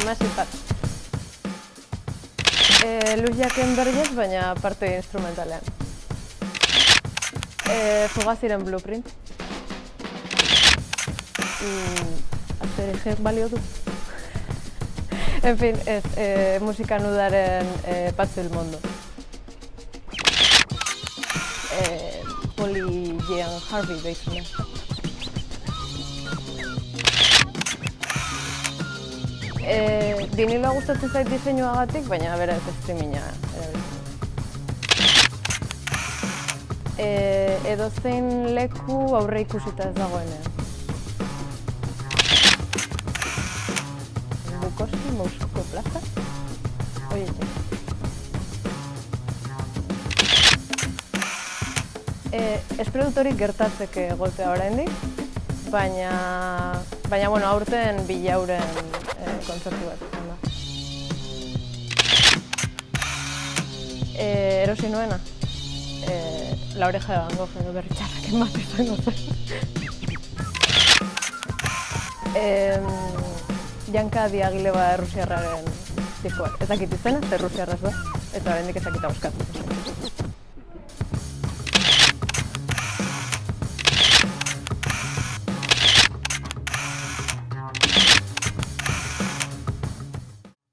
Massive Attack. Luis Jacken berriz, baina parte instrumentalean. Fugaziren Blueprint. Azterigek balio du. En fin, musika nudaren Patch del Mundo. Polly Jean Harvey deizuna. Viniloa gustatzen zait diseinuagatik, baina bera ez streaminga erabiltzen. Edozein leku aurre ikusita ez dagoenean. Bukowski, Moscouko plaza? Oietxe. Espero dut hori gertatzeke egotea oraindik, baina bueno, aurten Bilauren kontzertu bat izan da. Erosi nuena? La Oreja de Van Gogh edo berri txarrak emate izango zen. Janka Diagileva Errusiarraren diskoa. Ez dakit izena, zer Errusiarraz da, eta oraindik ez dakit auskatzen.